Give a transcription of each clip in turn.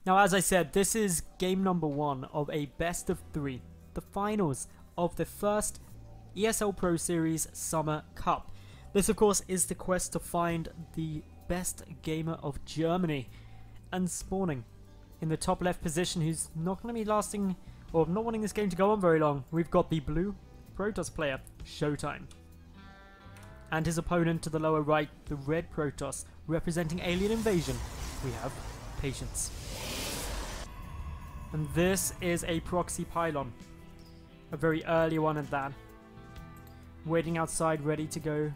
Now, as I said, this is game number 1 of a best of 3, the finals of the first ESL Pro Series Summer Cup. This, of course, is the quest to find the best gamer of Germany, and spawning in the top left position, who's not going to be lasting, or not wanting this game to go on very long. We've got the blue Protoss player, ShoWTimE, and his opponent to the lower right, the red Protoss, representing Alien Invasion. We have Patience. And this is a proxy pylon, a very early one at that, waiting outside, ready to go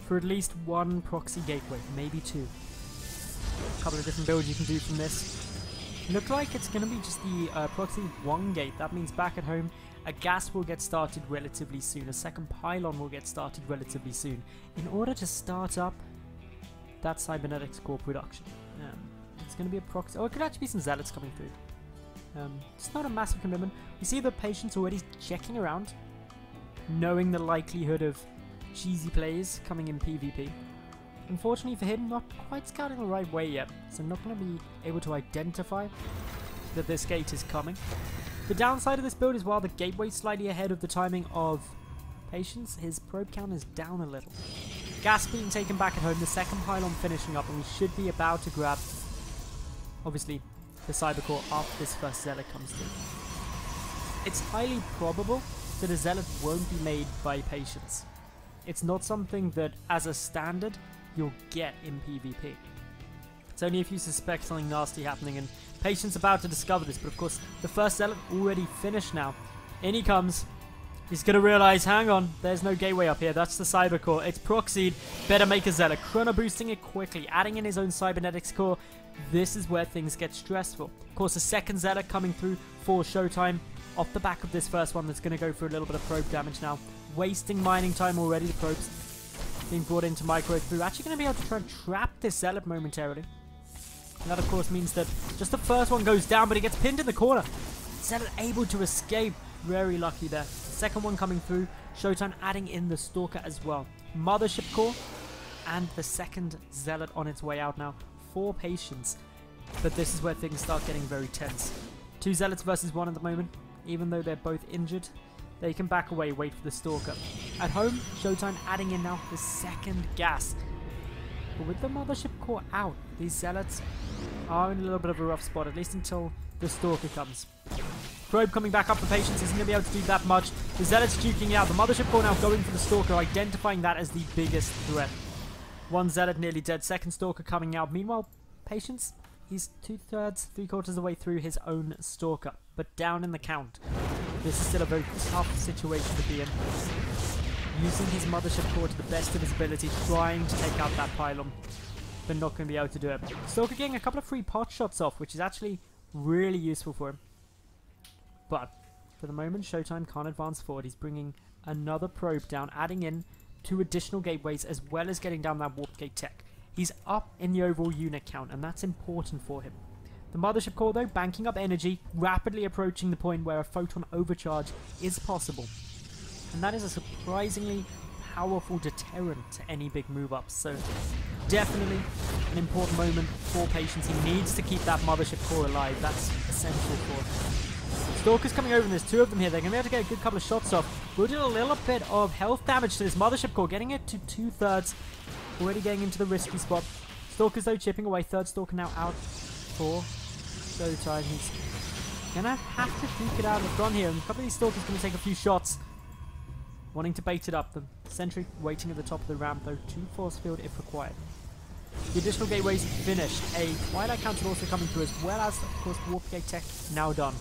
for at least one proxy gateway, maybe 2. A couple of different builds you can do from this. Look like it's going to be just the proxy 1 gate. That means back at home, a gas will get started relatively soon. A second pylon will get started relatively soon in order to start up that cybernetics core production. It's going to be a proxy. Oh, it could actually be some zealots coming through. It's not a massive commitment. We see the Patience already checking around, knowing the likelihood of cheesy plays coming in PvP. Unfortunately for him, not quite scouting the right way yet, so not going to be able to identify that this gate is coming. The downside of this build is while the gateway is slightly ahead of the timing of Patience, his probe count is down a little. Gas being taken back at home, the second pylon finishing up, and we should be about to grab, obviously, the Cybercore after this first Zealot comes through. It's highly probable that a Zealot won't be made by Patience. It's not something that, as a standard, you'll get in PvP. It's only if you suspect something nasty happening, and Patience about to discover this, but of course the first Zealot already finished now. In he comes. He's going to realise, hang on, there's no gateway up here, that's the Cybercore, it's proxied, better make a Zealot. Chrono boosting it quickly, adding in his own cybernetics core. This is where things get stressful. Of course, a second Zealot coming through for ShoWTimE off the back of this first one that's going to go for a little bit of probe damage now. Wasting mining time already, the probes being brought into micro through. Actually going to be able to try and trap this Zealot momentarily. And that of course means that just the first one goes down, but he gets pinned in the corner. Zealot able to escape. Very lucky there. Second one coming through. ShoWTimE adding in the Stalker as well. Mothership core and the second Zealot on its way out now for Patience. But this is where things start getting very tense. 2 Zealots versus 1 at the moment. Even though they're both injured, they can back away, wait for the Stalker. At home, ShoWTimE adding in now the second gas. But with the Mothership core out, these Zealots are in a little bit of a rough spot, at least until the Stalker comes. Probe coming back up for Patience isn't going to be able to do that much. The Zealots duking out. The Mothership core now going for the Stalker, identifying that as the biggest threat. 1 Zealot nearly dead, second Stalker coming out. Meanwhile, Patience, he's 2/3, 3/4 of the way through his own Stalker, but down in the count. This is still a very tough situation to be in. Using his Mothership core to the best of his ability, trying to take out that pylon, but not going to be able to do it. Stalker getting a couple of free pot shots off, which is actually really useful for him. But for the moment, ShoWTimE can't advance forward. He's bringing another probe down, adding in 2 additional gateways, as well as getting down that warp gate tech. He's up in the overall unit count, and that's important for him. The Mothership core, though, banking up energy, rapidly approaching the point where a photon overcharge is possible. And that is a surprisingly powerful deterrent to any big move-ups. So definitely an important moment for Patience. He needs to keep that Mothership core alive. That's essential for him. Stalker's coming over, and there's 2 of them here. They're going to be able to get a good couple of shots off. We'll do a little bit of health damage to this Mothership core, getting it to 2/3. Already getting into the risky spot. Stalker's, though, chipping away. Third Stalker now out for ShoWTimE. He's going to have to duke it out in front here. And a couple of these Stalkers going to take a few shots, wanting to bait it up. The sentry waiting at the top of the ramp, though, to force field if required. The additional gateways finished. A Twilight Council also coming through, as well as, of course, Warp Gate Tech now done.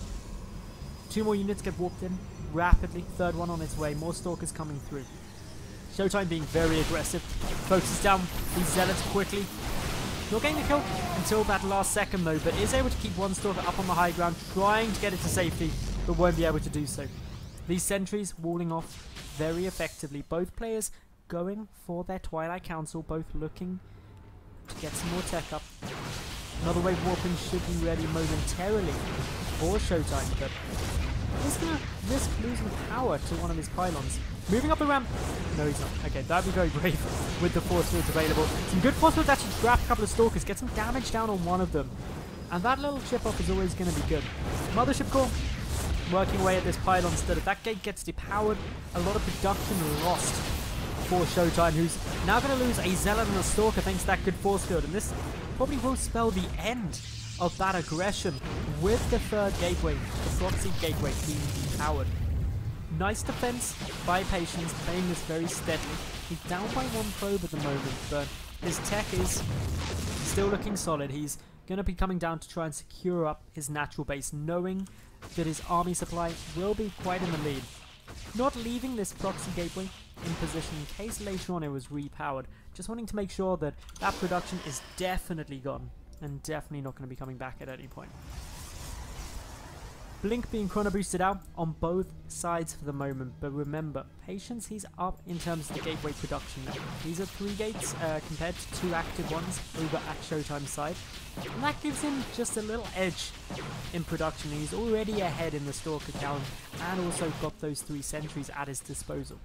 2 more units get warped in rapidly. Third one on its way. More Stalkers coming through. ShoWTimE being very aggressive. Focuses down these Zealots quickly. Not getting the kill until that last second, though, but is able to keep 1 Stalker up on the high ground, trying to get it to safety, but won't be able to do so. These sentries walling off very effectively. Both players going for their Twilight Council, both looking to get some more tech up. Another wave warping should be ready momentarily for ShoWTimE, but he's going to risk losing power to one of his pylons. Moving up the ramp. No, he's not. Okay, that'd be very brave with the force fields available. Some good force fields actually trap a couple of Stalkers, get some damage down on one of them. And that little chip off is always going to be good. Mothership core working away at this pylon instead of that gate gets depowered. A lot of production lost for ShoWTimE, who's now going to lose a Zealot and a Stalker thanks to that good force field. And this probably will spell the end of that aggression with the third gateway, the proxy gateway being depowered. Nice defense by Patience, playing this very steadily. He's down by one probe at the moment, but his tech is still looking solid. He's going to be coming down to try and secure up his natural base, knowing that his army supply will be quite in the lead. Not leaving this proxy gateway in position in case later on it was repowered. Just wanting to make sure that that production is definitely gone and definitely not going to be coming back at any point. Blink being chrono boosted out on both sides for the moment, but remember, Patience, he's up in terms of the gateway production now. These are 3 gates compared to 2 active ones over at ShoWTimE's side, and that gives him just a little edge in production. He's already ahead in the Stalker count and also got those 3 sentries at his disposal.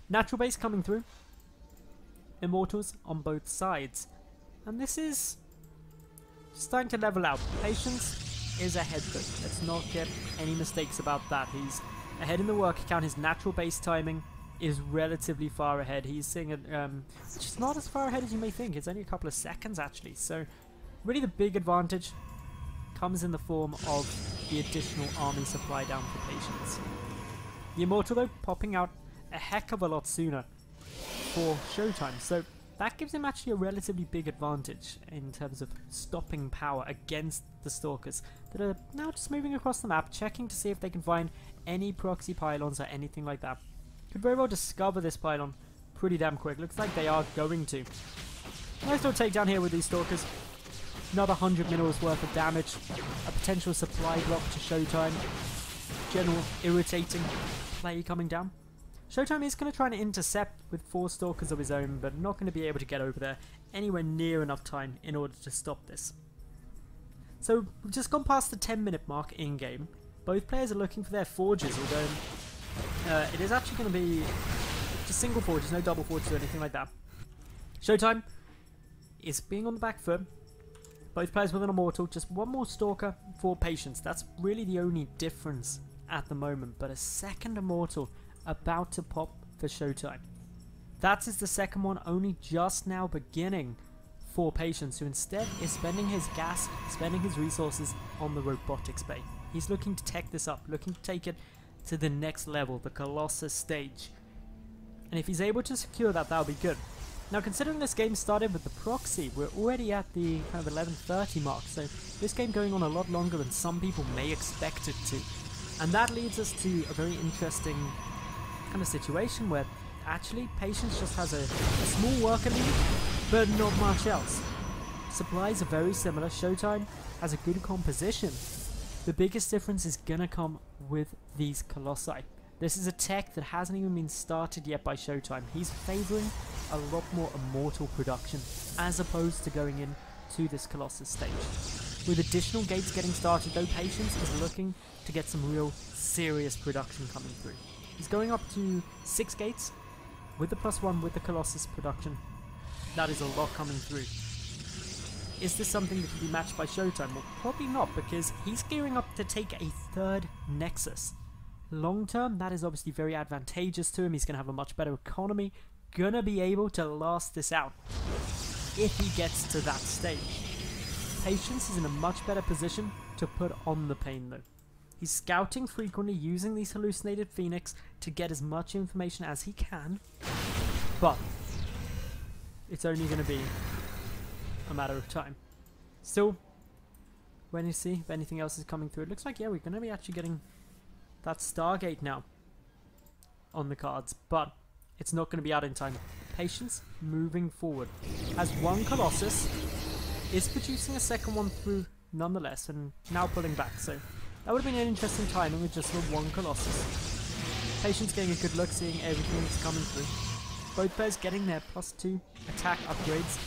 Natural base coming through, Immortals on both sides, and this is starting to level out. Patience is ahead though. Let's not get any mistakes about that. He's ahead in the work account. His natural base timing is relatively far ahead. He's seeing it, which is not as far ahead as you may think. It's only a couple of seconds actually. So really the big advantage comes in the form of the additional army supply down for Patience. The Immortal though popping out a heck of a lot sooner for ShoWTimE. So that gives him actually a relatively big advantage in terms of stopping power against the Stalkers that are now just moving across the map, checking to see if they can find any proxy pylons or anything like that. Could very well discover this pylon pretty damn quick. Looks like they are going to. Nice little takedown here with these Stalkers. Another 100 minerals worth of damage. A potential supply block to ShoWTimE. General irritating play coming down. ShoWTimE is going to try and intercept with 4 Stalkers of his own, but not going to be able to get over there anywhere near enough time in order to stop this. So we've just gone past the 10-minute mark in-game. Both players are looking for their forges, although it is actually going to be just single forges, no double forges or anything like that. ShoWTimE is being on the back foot. Both players with an Immortal, just one more Stalker for Patience. That's really the only difference at the moment, but a second Immortal about to pop for ShoWTimE. That is the second one only just now beginning for Patience, who instead is spending his gas, spending his resources on the robotics bay. He's looking to tech this up, looking to take it to the next level, the Colossus stage. And if he's able to secure that, that'll be good. Now considering this game started with the proxy, we're already at the kind of 11:30 mark, so this game going on a lot longer than some people may expect it to. And that leads us to a very interesting kind of situation where actually Patience just has a small worker lead, but not much else. Supplies are very similar. ShoWTimE has a good composition. The biggest difference is gonna come with these Colossi. This is a tech that hasn't even been started yet by ShoWTimE. He's favouring a lot more Immortal production as opposed to going in to this Colossus stage. With additional gates getting started though, Patience is looking to get some real serious production coming through. He's going up to 6 gates with the +1 with the Colossus production. That is a lot coming through. Is this something that can be matched by ShoWTimE? Well, probably not, because he's gearing up to take a 3rd Nexus. Long term, that is obviously very advantageous to him. He's going to have a much better economy, gonna be able to last this out if he gets to that stage. Patience is in a much better position to put on the pain though. He's scouting frequently, using these hallucinated Phoenix to get as much information as he can, but it's only going to be a matter of time. Still, when you see if anything else is coming through, it looks like, yeah, we're going to be actually getting that Stargate now on the cards, but it's not going to be out in time. Patience moving forward. Has one Colossus, is producing a second one through nonetheless, and now pulling back, so that would have been an interesting timing with just the one Colossus. Patience getting a good look, seeing everything that's coming through. Both players getting their +2 attack upgrades.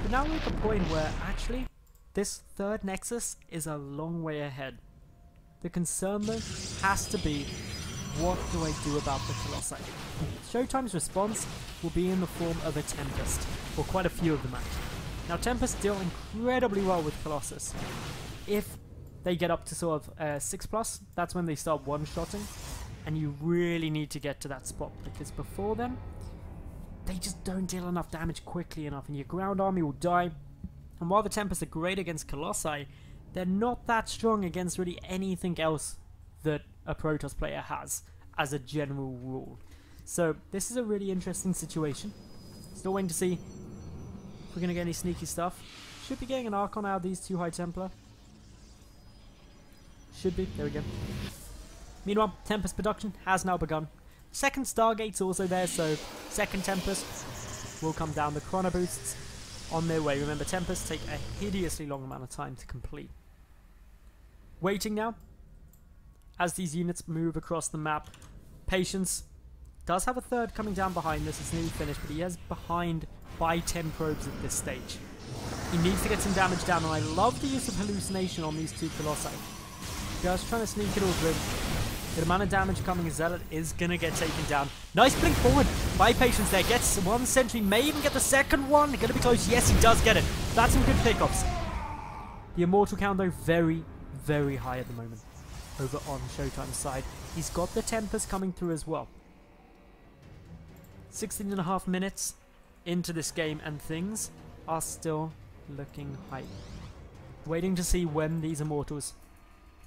But now we're at the point where actually this 3rd Nexus is a long way ahead. The concern though has to be, what do I do about the Colossi? ShoWTimE's response will be in the form of a Tempest, or quite a few of them actually. Now Tempest deal incredibly well with Colossus. If they get up to sort of 6+, that's when they start one-shotting, and you really need to get to that spot, because before then, they just don't deal enough damage quickly enough, and your ground army will die. And while the Tempests are great against Colossi, they're not that strong against really anything else that a Protoss player has, as a general rule. So this is a really interesting situation. Still waiting to see if we're going to get any sneaky stuff. Should be getting an Archon out of these two High Templar. Should be. There we go. Meanwhile, Tempest production has now begun. Second Stargate's also there, so second Tempest will come down. The Chrono Boosts on their way. Remember, Tempests take a hideously long amount of time to complete. Waiting now. As these units move across the map, Patience does have a third coming down behind this. It's nearly finished, but he is behind by 10 probes at this stage. He needs to get some damage down, and I love the use of Hallucination on these two Colossi. Just trying to sneak it all through. The amount of damage coming, Zealot is going to get taken down. Nice blink forward by Patience there. Gets one sentry, may even get the second one. Going to be close. Yes, he does get it. That's some good pickups. The Immortal count, though, very, very high at the moment. Over on ShoWTimE's side. He's got the Tempest coming through as well. 16.5 minutes into this game, and things are still looking hype. Waiting to see when these Immortals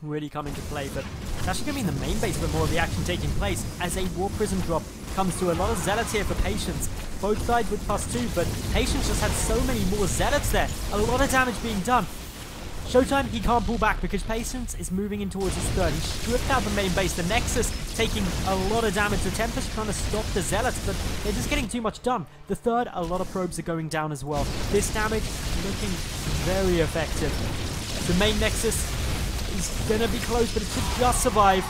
really come into play, but it's actually going to be in the main base where more of the action taking place, as a War Prism drop comes through. A lot of Zealots here for Patience. Both sides with +2, but Patience just had so many more Zealots there. A lot of damage being done. ShoWTimE, he can't pull back because Patience is moving in towards his third. He stripped out the main base. The Nexus taking a lot of damage. The Tempest trying to stop the Zealots, but they're just getting too much done. The third, a lot of probes are going down as well. This damage looking very effective. The main Nexus, he's gonna be close, but it should just survive.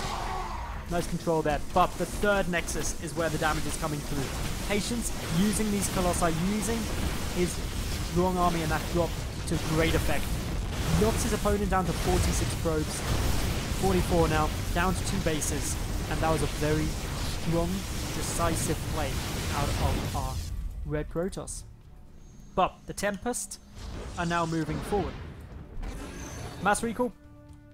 Nice control there. But the third Nexus is where the damage is coming through. Patience using these Colossi, using his strong army and that drop to great effect. Knocks his opponent down to 46 probes. 44 now, down to 2 bases. And that was a very strong, decisive play out of our Red Protoss. But the Tempest are now moving forward. Mass recall.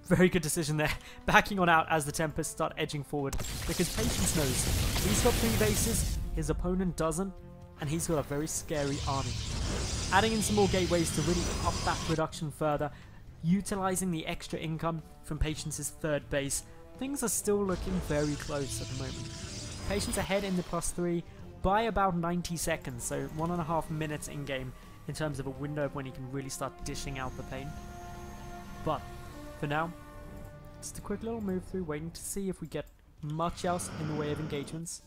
Very good decision there. Backing on out as the Tempest start edging forward. Because Patience knows he's got 3 bases, his opponent doesn't, and he's got a very scary army. Adding in some more gateways to really up that production further, utilizing the extra income from Patience's third base. Things are still looking very close at the moment. Patience ahead in the +3 by about 90 seconds, so 1.5 minutes in game in terms of a window of when he can really start dishing out the pain. But for now, just a quick little move through, waiting to see if we get much else in the way of engagements.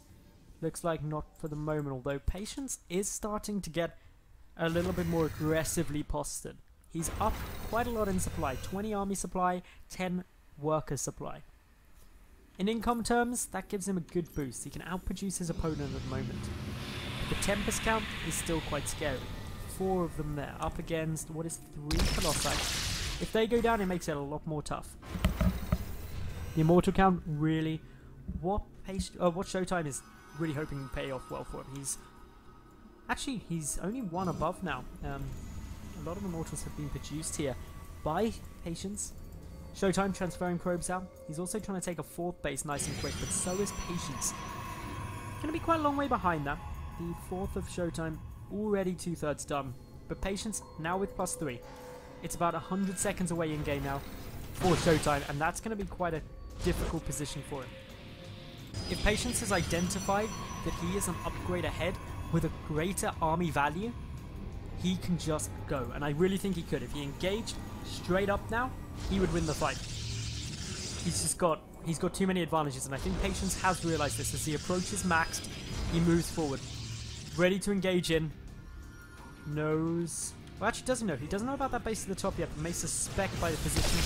Looks like not for the moment, although Patience is starting to get a little bit more aggressively posted. He's up quite a lot in supply, 20 army supply, 10 worker supply. In income terms, that gives him a good boost. He can outproduce his opponent at the moment. The Tempest count is still quite scary. 4 of them there, up against, what is 3 Colossi. If they go down, it makes it a lot more tough. The Immortal count, really, what ShoWTimE is really hoping to pay off well for him. He's only 1 above now. A lot of Immortals have been produced here by Patience. ShoWTimE transferring probes out. He's also trying to take a 4th base nice and quick, but so is Patience. Going to be quite a long way behind that. The 4th of ShoWTimE already 2/3 done, but Patience now with +3. It's about 100 seconds away in game now for ShoWTimE, and that's going to be quite a difficult position for him. If Patience has identified that he is an upgrade ahead with a greater army value, he can just go, and I really think he could. If he engaged straight up now, he would win the fight. He's got too many advantages, and I think Patience has realized this. As the approach is maxed, he moves forward, ready to engage in. Knows. Well, actually doesn't know. He doesn't know about that base at the top yet, but may suspect by the position.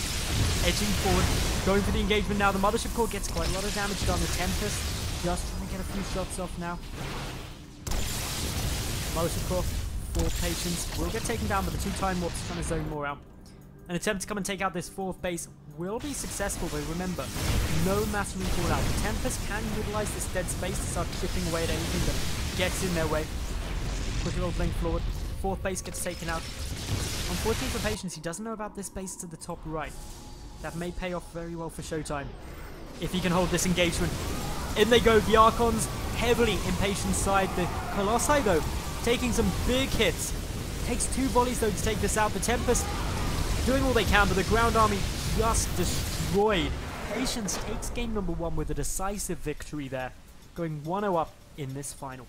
Edging forward, going for the engagement now. The Mothership Core gets quite a lot of damage done. The Tempest just trying to get a few shots off now. Mothership Core for Patience will get taken down, but the 2 Time Warps trying to zone more out. An attempt to come and take out this 4th base will be successful, but remember, no mass recall out. The Tempest can utilize this dead space to start chipping away at anything that gets in their way. Quick little blink forward fourth base gets taken out. Unfortunately for Patience, he doesn't know about this base to the top right. That may pay off very well for ShoWTimE if he can hold this engagement. In they go, the Archons heavily in Patience's side. The Colossi, though, taking some big hits. Takes 2 volleys, though, to take this out. The Tempest doing all they can, but the ground army just destroyed. Patience takes game number 1 with a decisive victory there, going 1-0 up in this final.